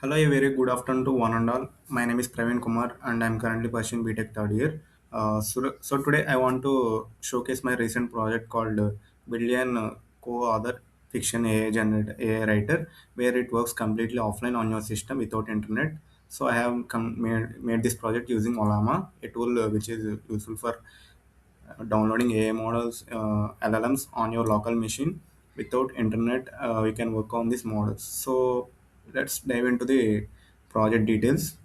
Hello, a very good afternoon to one and all. My name is Praveen Kumar, and I'm currently pursuing BTech third year. So today I want to showcase my recent project called Billion Co-author Fiction AI Writer, where it works completely offline on your system without internet. So I have made this project using Olama, a tool which is useful for downloading AI models, LLMs on your local machine without internet. You can work on these models. So let's dive into the project details.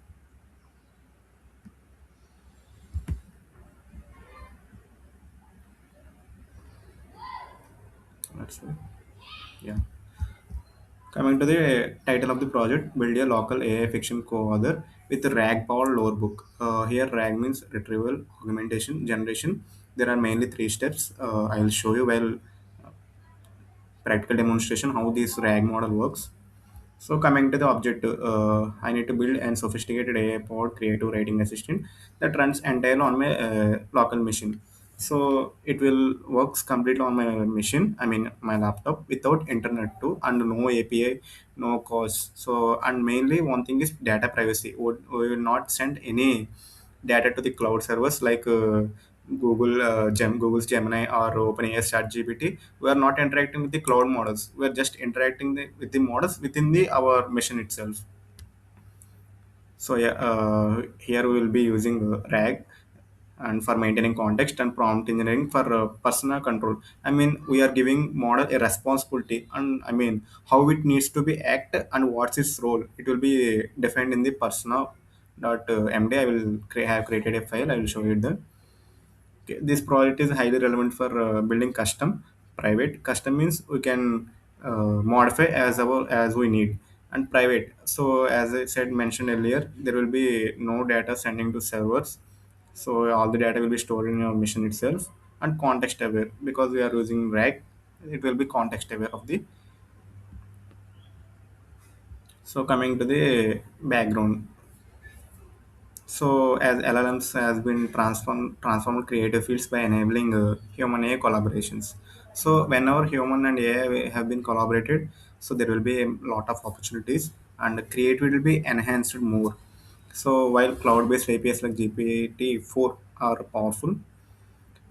Let's see. Yeah. Coming to the title of the project, build a local AI fiction co-author with RAG powered Lorebook. Here, RAG means retrieval, augmentation, generation. There are mainly three steps. I will show you while practical demonstration how this RAG model works. So coming to the objective, I need to build an sophisticated AI-powered creative writing assistant that runs entirely on my local machine. So it will works completely on my machine. I mean my laptop without internet too, and no API, no cost. So and mainly one thing is data privacy. We will not send any data to the cloud servers like Google's Gemini or OpenAI's ChatGPT. We are not interacting with the cloud models. We are just interacting with the models within the our machine itself. So yeah, here we will be using RAG and for maintaining context and prompt engineering for personal control. I mean, we are giving model a responsibility, and I mean how it needs to be act and what's its role. It will be defined in the persona.md. I will have created a file. I will show you the. Okay, this project is highly relevant for building custom private. Custom means we can modify as we need, and private. So as I said mentioned earlier, there will be no data sending to servers. So all the data will be stored in your machine itself, and context aware because we are using RAG. It will be context aware of the. So coming to the background. So, as LLMs has been transformed creative fields by enabling human AI collaborations. So, whenever human and AI have been collaborated, so there will be a lot of opportunities, and creativity will be enhanced more. So, while cloud-based APIs like GPT-4 are powerful,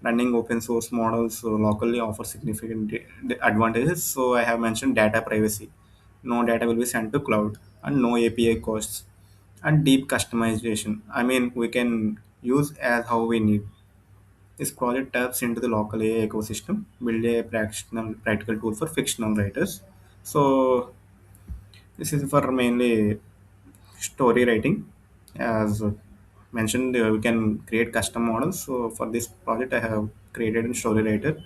running open source models locally offer significant advantages. So, I have mentioned data privacy. No data will be sent to cloud, and no API costs, and deep customization. I mean, we can use as how we need. This project taps into the local AI ecosystem, build a practical tool for fictional writers. So this is for mainly story writing. As mentioned, we can create custom models. So for this project, I have created a story writer.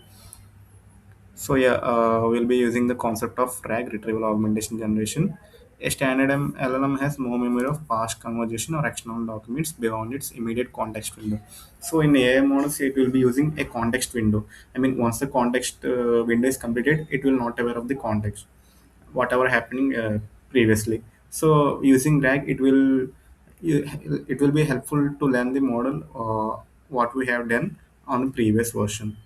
So yeah, we'll be using the concept of RAG, retrieval augmentation generation. A standard LLM has no memory of past conversation or external documents beyond its immediate context window. So in AI models, it will be using a context window. I mean, once the context window is completed, it will not aware of the context, whatever happening previously. So using RAG, it will be helpful to learn the model what we have done on the previous version.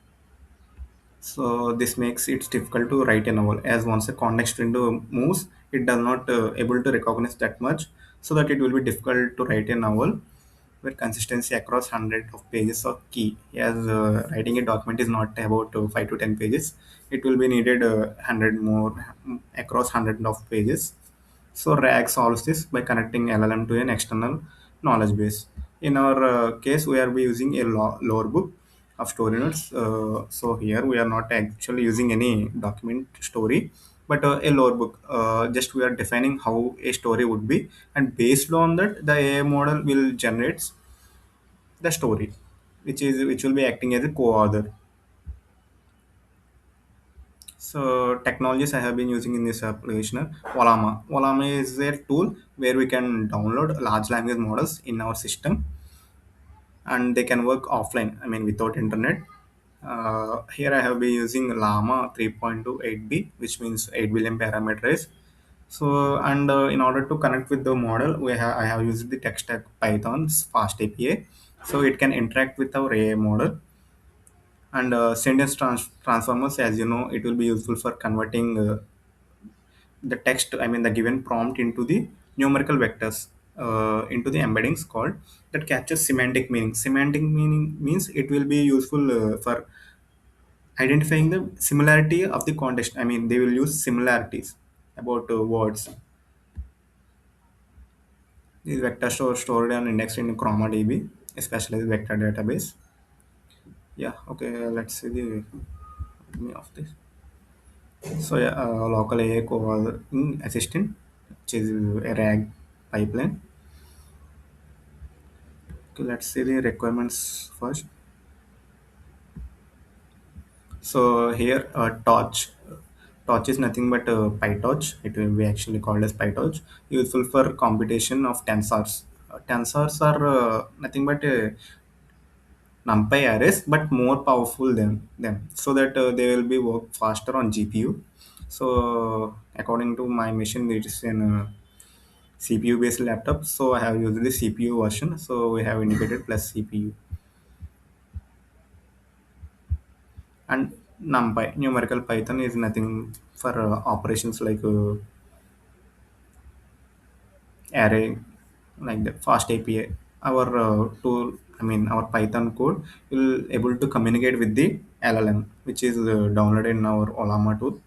So this makes it difficult to write a novel, as once a context window moves, it does not able to recognize that much, so that it will be difficult to write a novel where consistency across hundred of pages are key. As writing a document is not about 5 to 10 pages, it will be needed 100 more across hundred of pages. So RAG solves this by connecting LLM to an external knowledge base. In our case, we are using a lower book of story notes. So here we are not actually using any document story, but a lower book. Just we are defining how a story would be, and based on that, the AI model will generate the story, which will be acting as a co-author. So technologies I have been using in this application are Walama. Walama is a tool where we can download large language models in our system, and they can work offline. I mean without internet. Here I have been using Llama 3.28b, which means 8 billion parameters. So and in order to connect with the model, I have used the tech stack Python's fast API, so it can interact with our AI model. And sentence transformers, as you know, it will be useful for converting the text, I mean the given prompt into the numerical vectors into the embeddings called that captures semantic meaning. Semantic meaning means it will be useful for identifying the similarity of the context. I mean, they will use similarities about words. These vectors are stored and indexed in ChromaDB, especially the vector database. Yeah, okay, let's see the me of this. So yeah, local AI co assistant, which is a RAG pipeline. Okay, let's see the requirements first. So here, torch is nothing but PyTorch. It will be actually called as PyTorch, useful for computation of tensors. Tensors are nothing but NumPy arrays, but more powerful than them, so that they will be work faster on GPU. So according to my machine, it is an CPU based laptop. So I have used the CPU version. So we have indicated plus CPU and NumPy. Numerical Python is nothing for operations like array, like the fast API. Our tool, I mean our Python code will able to communicate with the LLM, which is downloaded in our Olama tool.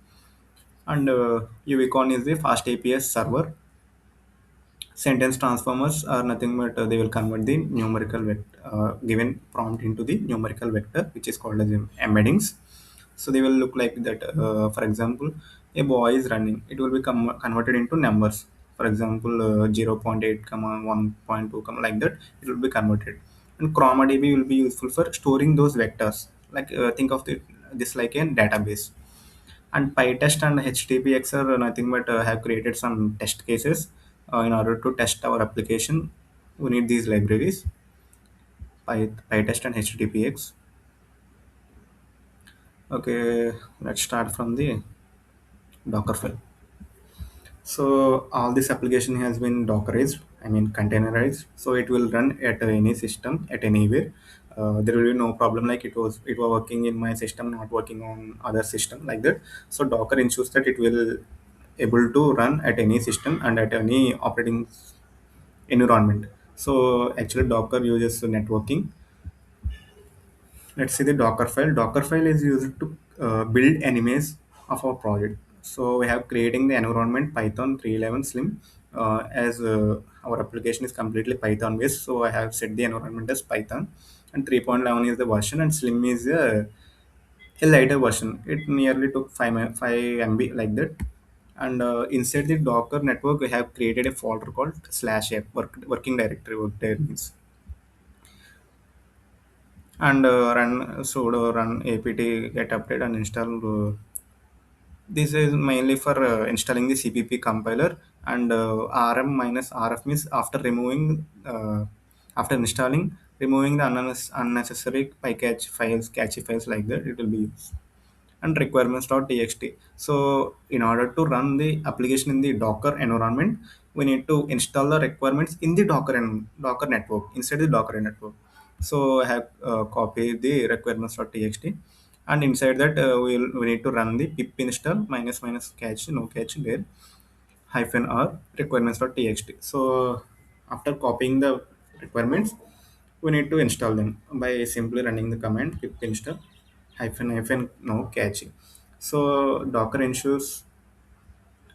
And Uvicon is the fast API server. Sentence transformers are nothing but they will convert the numerical vector, given prompt into the numerical vector, which is called as embeddings. So they will look like that. For example, a boy is running. It will be converted into numbers. For example, 0 0.8, comma 1.2, comma like that. It will be converted. And ChromaDB will be useful for storing those vectors. Like think of this like a database. And PyTest and HTTPX are nothing but have created some test cases in order to test our application. We need these libraries, PyTest and HTTPX. Okay, let's start from the Docker file. So all this application has been Dockerized, I mean containerized. So it will run at any system at anywhere. There will be no problem like it was working in my system, not working on other system like that. So Docker ensures that it will able to run at any system and at any operating environment. So actually Docker uses networking. Let's see the Docker file. Docker file is used to build an image of our project. So we have creating the environment Python 3.11 Slim, as our application is completely Python based. So I have set the environment as Python, and 3.11 is the version, and Slim is a lighter version. It nearly took 5 MB like that. And inside the Docker network, we have created a folder called slash app working directory. Work there means, and run sudo run apt get update and install. This is mainly for installing the CPP compiler, and rm minus rf means after installing, removing the unnecessary pykatch files, catchy files like that. It will be used. And requirements.txt. So in order to run the application in the Docker environment, we need to install the requirements in the Docker and Docker network inside the Docker network. So I have copied the requirements.txt, and inside that we need to run the pip install minus minus catch no catch there hyphen r requirements.txt. So after copying the requirements, we need to install them by simply running the command pip install hyphen hyphen no catch. So Docker ensures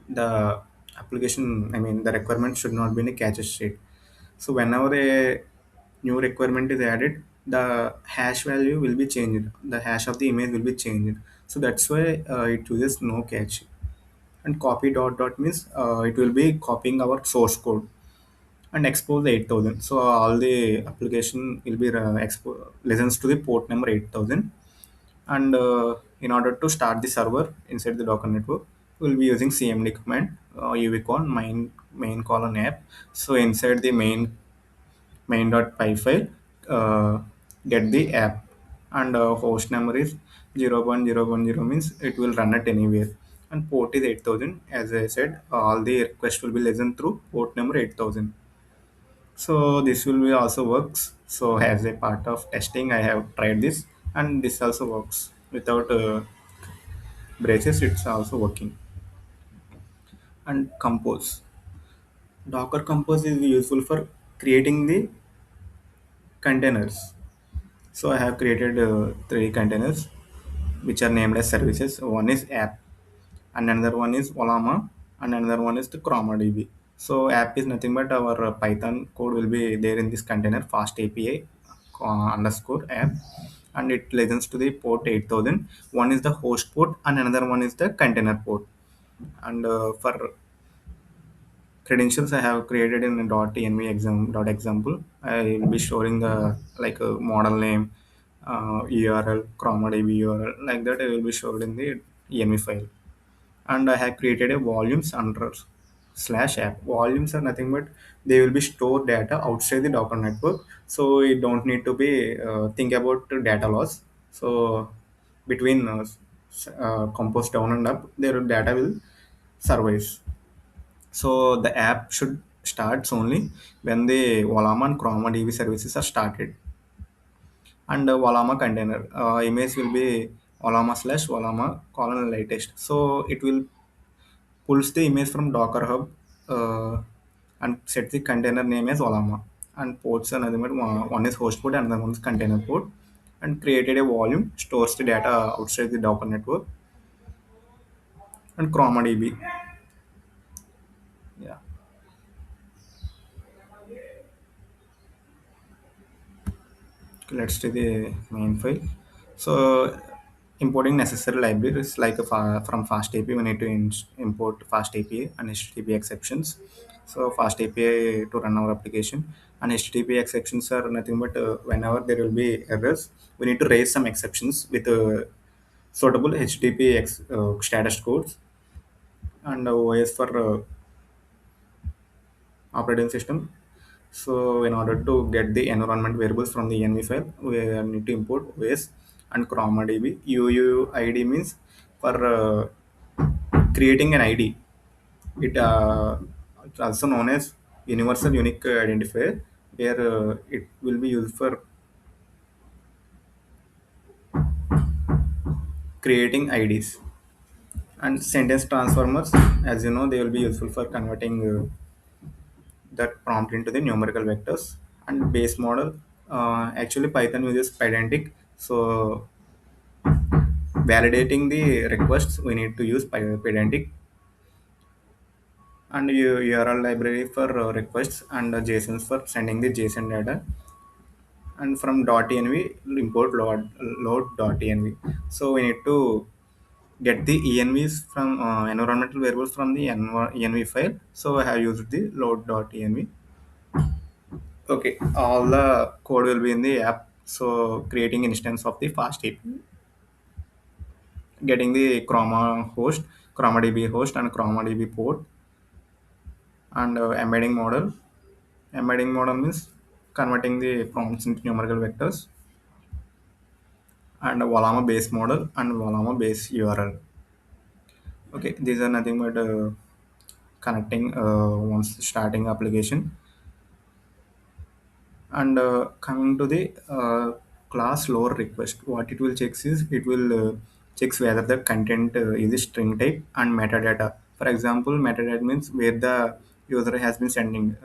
the application, I mean the requirement should not be in a cache state. So whenever a new requirement is added, the hash value will be changed, the hash of the image will be changed. So that's why it uses no cache. And copy dot dot means it will be copying our source code and expose the 8000. So all the application will be listens to the port number 8000. And in order to start the server inside the Docker network, we'll be using cmd command, uvicon main colon app. So inside the main.py file, uh, get the app, and host number is 0.010 means it will run at anywhere, and port is 8000. As I said, all the requests will be listened through port number 8000. So this will be also works. So as a part of testing, I have tried this, and this also works without braces. It's also working. And compose. Docker Compose is useful for creating the containers. So I have created three containers which are named as services. One is app, and another one is Olama, and another one is the ChromaDB. So app is nothing but our Python code will be there in this container, fast API underscore app, and it listens to the port 8000. One is the host port, and another one is the container port. And for credentials, I have created in a .env example. I will be storing the like a model name, URL, ChromaDB URL, like that. I will be stored in the env file. And I have created a volumes under slash app. Volumes are nothing but they will be stored data outside the Docker network, so you don't need to be think about the data loss. So between compose down and up, their data will survive. So the app should starts only when the Walama and Chroma DB services are started. And Walama container image will be Walama slash Walama colon latest. So it will pulls the image from Docker Hub and set the container name as Olama, and ports another one is host port and another one is container port, and created a volume stores the data outside the Docker network. And ChromaDB. Yeah. Okay, let's see the main file. So importing necessary libraries like from fast API, we need to import fast API and HTTP exceptions. So fast API to run our application, and HTTP exceptions are nothing but whenever there will be errors, we need to raise some exceptions with suitable HTTP status codes. And OS for operating system. So in order to get the environment variables from the env file, we need to import OS and ChromaDB. UUID means for creating an ID. It's also known as universal unique identifier, where it will be used for creating IDs. And sentence transformers, as you know, they will be useful for converting that prompt into the numerical vectors. And base model, actually Python uses pedantic. So validating the requests, we need to use pedantic. And URL library for requests, and JSONs for sending the JSON data. And from .env import load.env. So we need to get the envs from environmental variables from the env file. So I have used the load.env. Okay, all the code will be in the app. So creating instance of the fast API, getting the ChromaDB host and ChromaDB port, and Embedding model means converting the prompts into numerical vectors, and Walama base model and Walama base URL. Okay, these are nothing but connecting once starting application. And coming to the class lower request, what it will checks is it will checks whether the content is a string type and metadata. For example, metadata means where the user has been sending.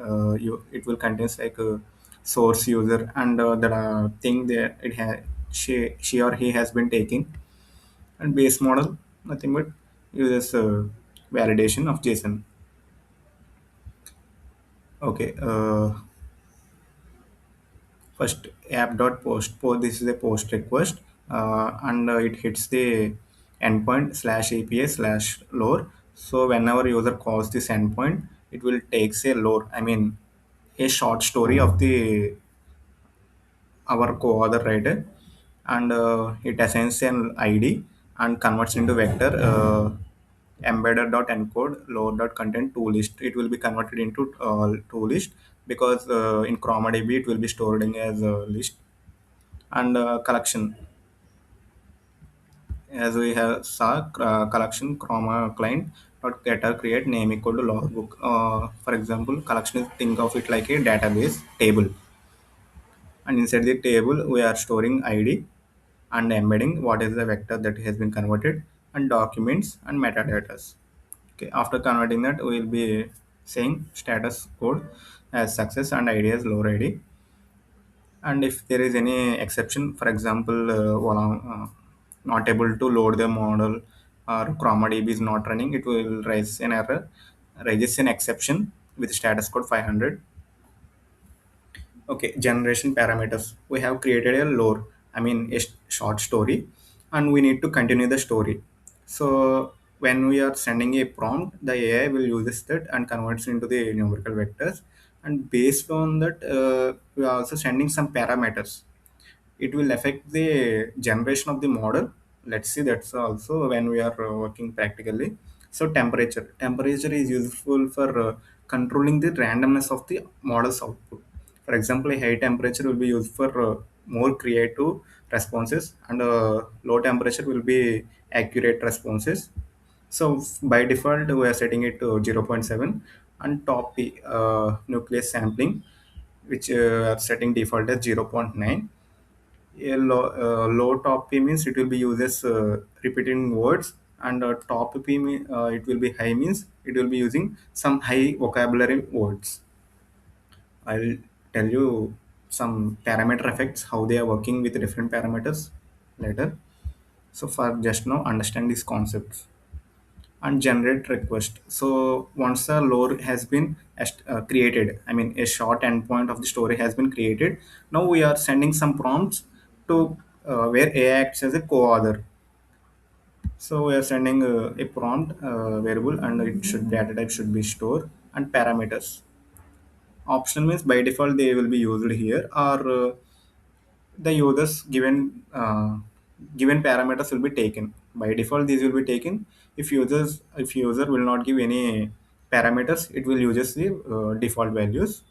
It will contains like a source user and the thing that it has she or he has been taking. And base model, nothing but uses validation of JSON. Okay. First app dot post, this is a post request, and it hits the endpoint slash API slash lore. So whenever user calls this endpoint, it will takes a lore, I mean a short story of the our co-author writer, and it assigns an ID and converts into vector, embedder.encode load.content to list. It will be converted into to list, because in ChromaDB it will be stored in as a list. And collection, as we have saw, collection chroma client dot getter create name equal to logbook. For example, collection is, think of it like a database table, and inside the table we are storing ID and embedding what is the vector that has been converted, and documents and metadata. Okay, after converting that, we will be saying status code as success and ID as low ready. And if there is any exception, for example, not able to load the model or ChromaDB is not running, it will raise an error, raises an exception with status code 500. Okay, generation parameters. We have created a lore, I mean a short story, and we need to continue the story. So when we are sending a prompt, the AI will use that and converts into the numerical vectors. And based on that, we are also sending some parameters. It will affect the generation of the model. Let's see, that's also when we are working practically. So temperature is useful for controlling the randomness of the model's output. For example, a high temperature will be used for more creative responses, and low temperature will be accurate responses. So by default we are setting it to zero point 0.7, and top nucleus sampling, which are setting default as zero point 0.9. A low top P means it will be uses repeating words, and top P it will be high means it will be using some high vocabulary words. I'll tell you some parameter effects, how they are working with different parameters later. So for just now, understand these concepts. And generate request. So once a lore has been created, I mean a short endpoint of the story has been created. Now we are sending some prompts to where AI acts as a co-author. So we are sending a prompt variable, and it should data type should be store, and parameters. Optional means by default they will be used here, or the users given parameters will be taken. By default these will be taken. If user will not give any parameters, it will uses the default values.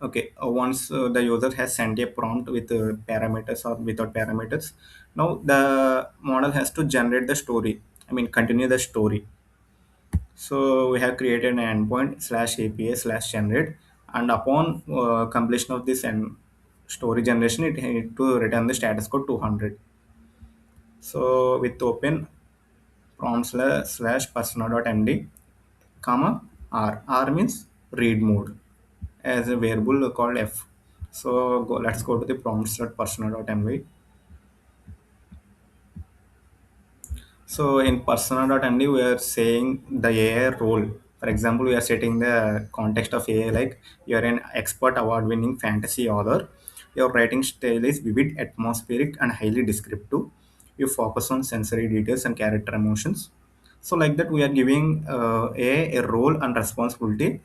Okay, once the user has sent a prompt with parameters or without parameters, now the model has to generate the story, I mean continue the story. So we have created an endpoint slash API slash generate, and upon completion of this and story generation, it need to return the status code 200. So with open prompt slash persona.md, comma R means read mode as a variable called f. So let's go to the prompts.persona.md. So in persona.md, we are saying the AI role. For example, we are setting the context of AI like you are an expert award-winning fantasy author. Your writing style is vivid, atmospheric, and highly descriptive. You focus on sensory details and character emotions. So like that, we are giving a role and responsibility.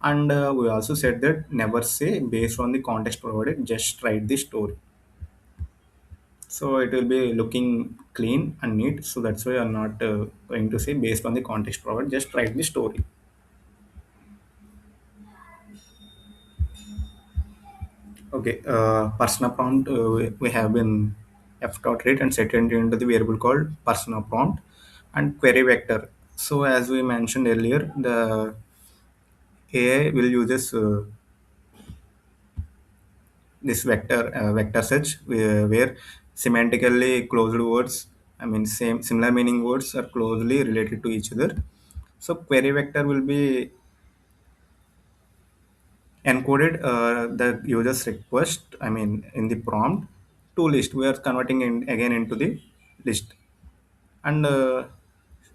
And we also said that never say based on the context provided, just write the story. So it will be looking clean and neat. So that's why I'm not going to say based on the context provided, just write the story. Okay, persona prompt, we have been f dot read and set it into the variable called persona prompt and query vector. So as we mentioned earlier, the AI will uses this vector search where semantically closed words, I mean same similar meaning words are closely related to each other. So query vector will be encoded the user's request, I mean in the prompt, to list. We are converting in again into the list, and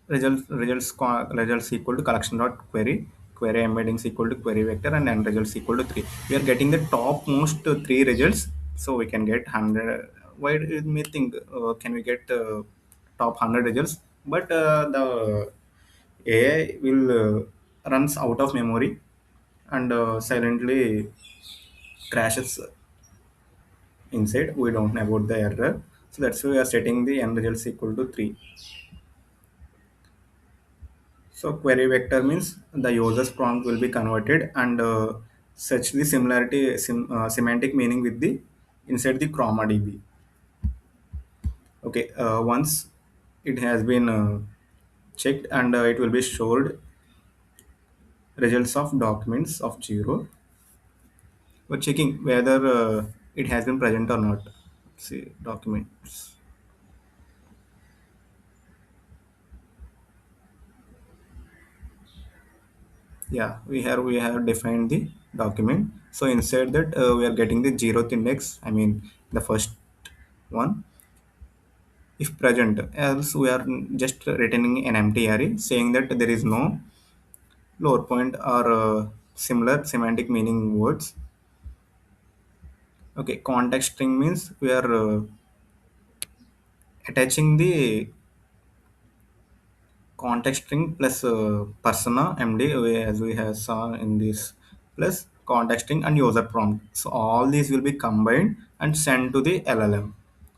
results equal to collection dot query embeddings equal to query vector, and end results equal to 3. We are getting the top most three results, so we can get 100. Why do you may think can we get top 100 results? But the AI will runs out of memory, and silently crashes inside. We don't know about the error, so that's why we are setting the end results equal to 3. So query vector means the user's prompt will be converted, and search the semantic meaning with the inside the chroma db. Okay, once it has been checked, and it will be showed results of documents of 0. We're checking whether it has been present or not. See documents. Yeah, we have defined the document. So inside that we are getting the zeroth index. I mean the first one if present. Else we are just returning an empty array saying that there is no lower point or similar semantic meaning words. Okay, context string means we are attaching the context string plus persona md as we have saw in this plus context string and user prompt, so all these will be combined and sent to the llm.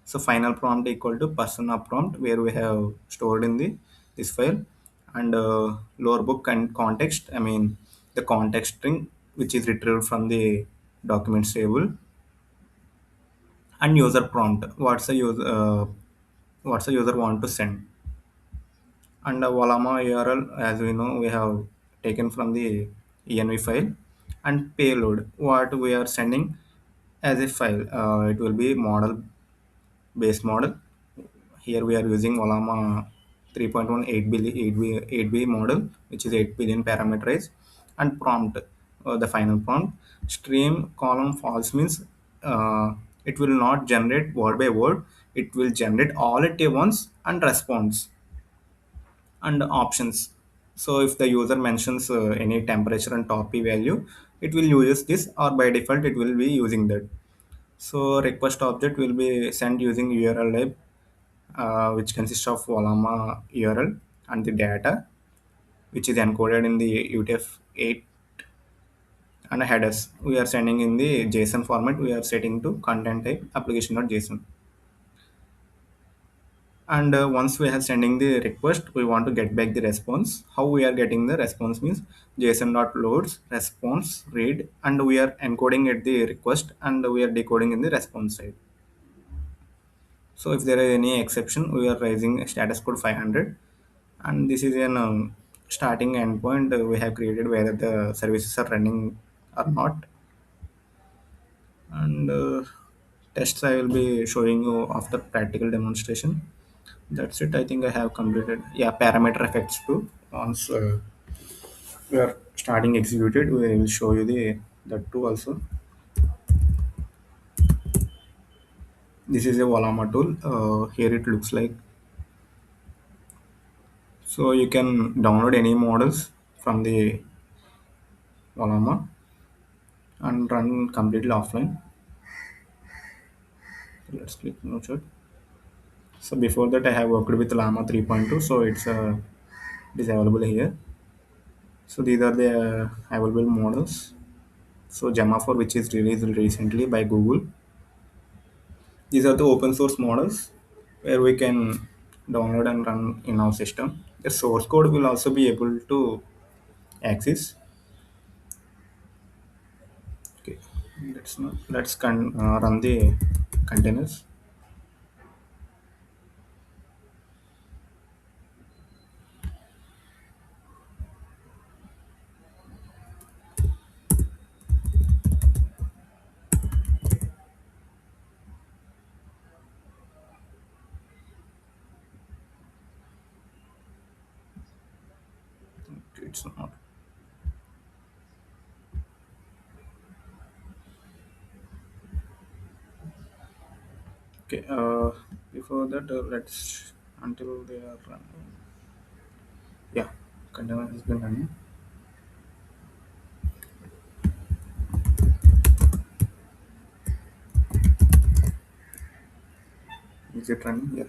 So final prompt equal to persona prompt where we have stored in the this file, and lower book and context, I mean the context string which is retrieved from the documents table, and user prompt what's the user want to send. And Walama URL, as we know, we have taken from the env file, and payload what we are sending as a file. It will be model base model. Here we are using Walama 3.1 8B model, which is 8 billion parameterized, and prompt, the final prompt. Stream column false means it will not generate word by word. It will generate all at once and response and options. So if the user mentions any temperature and topi value, it will use this, or by default it will be using that. So request object will be sent using URL lib, which consists of Walama URL and the data, which is encoded in the UTF-8, and headers. We are sending in the JSON format. We are setting to content type application.json. And once we are sending the request, we want to get back the response. How we are getting the response means json.loads response read, and we are encoding at the request and we are decoding in the response side. So if there is any exception, we are raising status code 500, and this is an starting endpoint we have created whether the services are running or not. And tests I will be showing you after practical demonstration. That's it. I think I have completed. Yeah, parameter effects too. Once we are starting executed, we will show you the that too also. This is a Walama tool. Here it looks like. So you can download any models from the Walama and run completely offline. So let's click no chat. So before that, I have worked with Llama 3.2, so it is available here. So these are the available models. So Gemma 4, which is released recently by Google. These are the open source models where we can download and run in our system. The source code will also be able to access. Okay, run the containers. It's not okay. Before that, let's until they are running. Yeah, container has been running. Is it running? Yeah.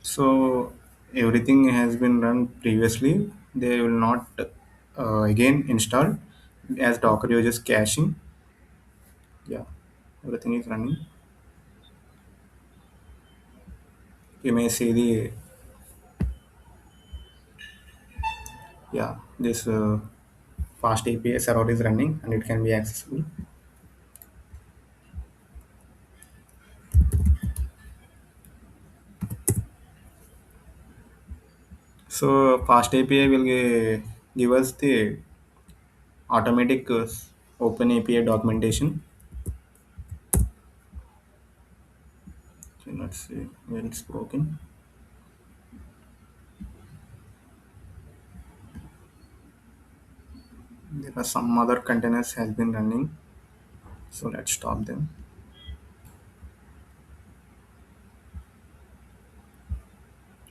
So everything has been run previously. They will not again install as Docker uses caching. Yeah, everything is running. You may see the yeah this fast API server is running and it can be accessible. So fast API will give us the automatic open API documentation. Let's see where it's broken. There are some other containers has been running, so let's stop them.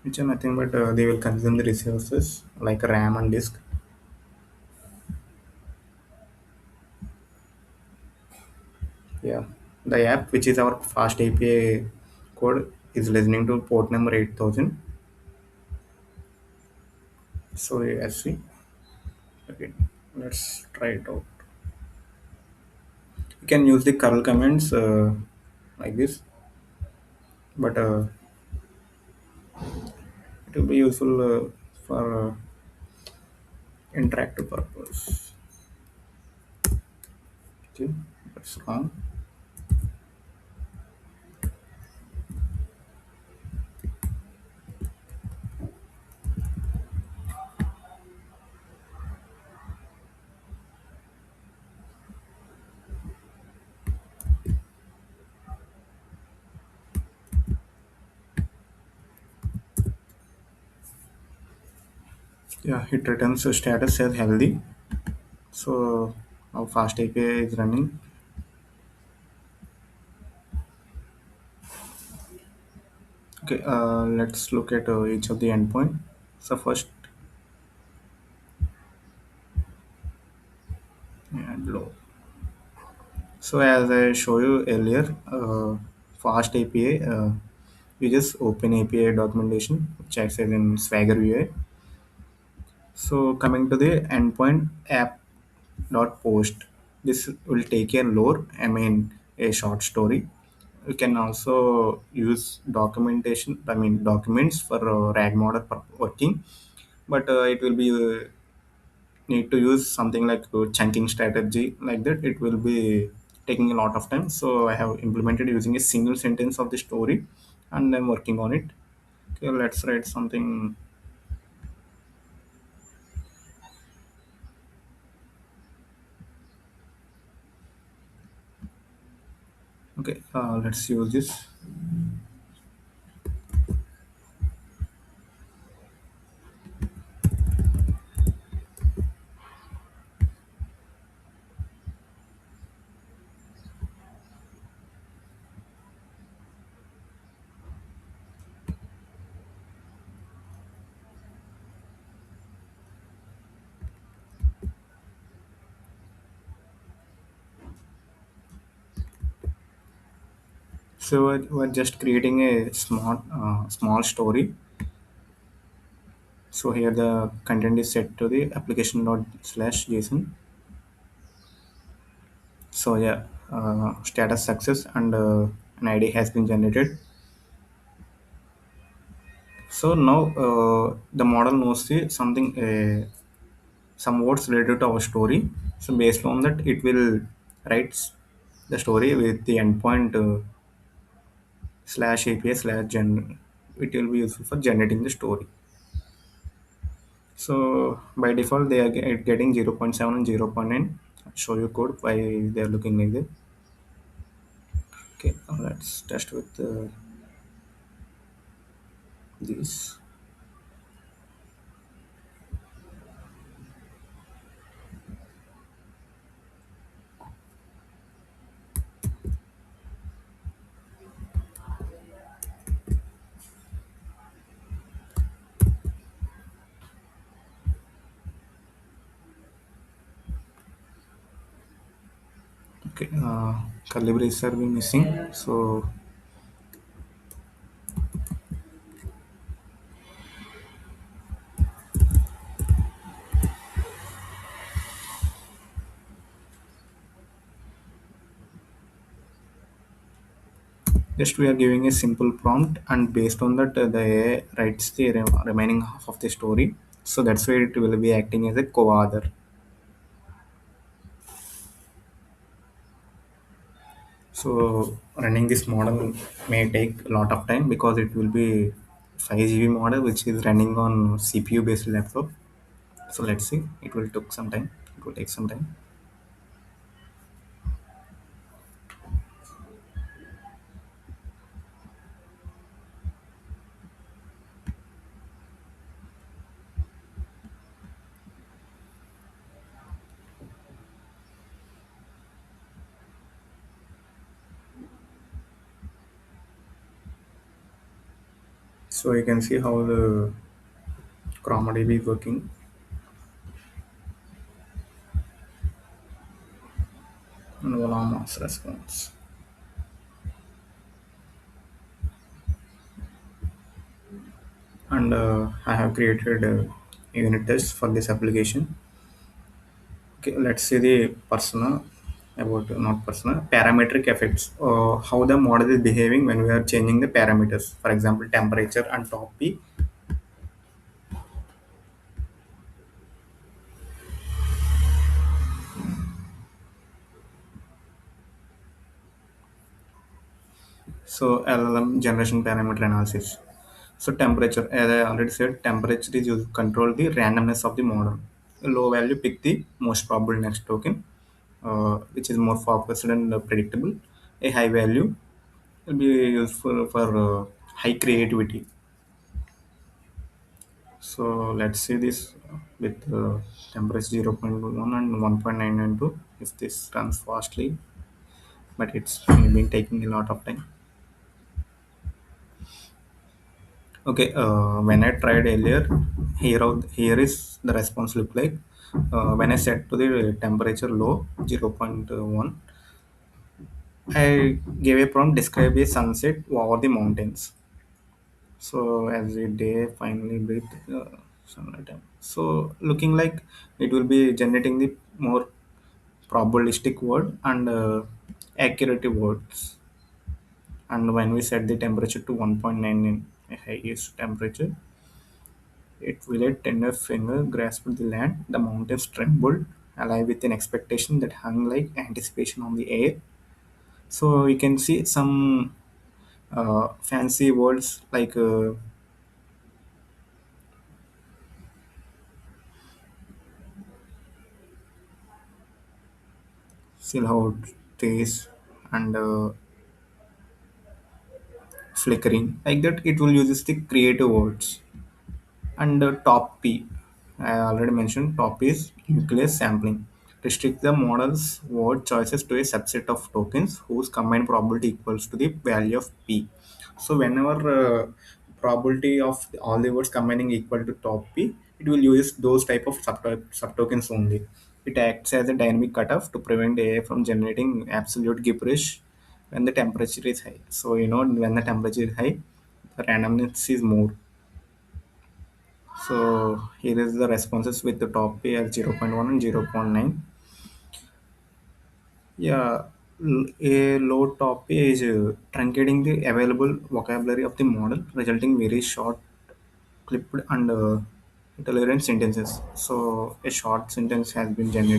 Which are nothing but they will consume the resources like RAM and disk. Yeah, the app which is our fast API code is listening to port number 8000. So let's see. Okay, let's try it out. You can use the curl commands like this, but it will be useful for interactive purpose. Okay, that's wrong. Yeah, it returns a status as healthy. So our fast API is running. Okay, let's look at each of the endpoint. So first, and low. So as I show you earlier, fast API uses Open API documentation, which acts as in Swagger UI. So coming to the endpoint app dot post, this will take a lore. I mean a short story. You can also use documentation. I mean documents for RAG model working, but it will be need to use something like chunking strategy like that. It will be taking a lot of time. So I have implemented using a single sentence of the story, and I'm working on it. Okay, let's write something. Okay, let's use this. So we're just creating a small story. So here the content is set to the application dot slash JSON. So yeah, status success and an ID has been generated. So now the model knows the something some words related to our story. So based on that, it will write the story with the endpoint slash API slash gen. It will be useful for generating the story. So by default, they are getting 0.7 and 0.9. Show you code why they are looking like that. Okay, now let's test with these. Okay, curly braces are being missing. So just we are giving a simple prompt, and based on that, the AI writes the remaining half of the story. So that's why it will be acting as a co-author. So running this model may take a lot of time because it will be 5 GB model which is running on CPU based laptop. So let's see. It will take some time. It will take some time. So you can see how the ChromaDB is working. And voila mass response. And I have created a unit test for this application. Okay, let's see the persona about not persona parametric effects. How the model is behaving when we are changing the parameters. For example, temperature and top P. So LLM generation parameter analysis. So temperature, as I already said, temperature is used to control the randomness of the model. A low value pick the most probable next token, which is more focused and predictable. A high value will be useful for high creativity. So let's see this with temperature 0.1 and 1.992 if this runs fastly, but it's been taking a lot of time. Okay, when I tried earlier, here is the response look like. When I set to the temperature low 0.1, I gave a prompt describe a sunset over the mountains. So as the day finally breathed sunlight. So looking like it will be generating the more probabilistic word and accurate words. And when we set the temperature to 1.99, a highest temperature, it will a tender finger grasped the land. The mountains trembled, alive with an expectation that hung like anticipation on the air. So you can see some fancy words like silhouette, trace, and flickering. Like that, it will use the creative words. And top P, I already mentioned top P is nucleus sampling. Restrict the model's word choices to a subset of tokens whose combined probability equals to the value of P. So whenever probability of all the words combining equal to top P, it will use those type of subtokens only. It acts as a dynamic cutoff to prevent AI from generating absolute gibberish when the temperature is high. So you know when the temperature is high, the randomness is more. So here is the responses with the top pay as 0.1 and 0.9. Yeah, a low top pay is truncating the available vocabulary of the model, resulting very short, clipped and intolerant sentences. So a short sentence has been generated.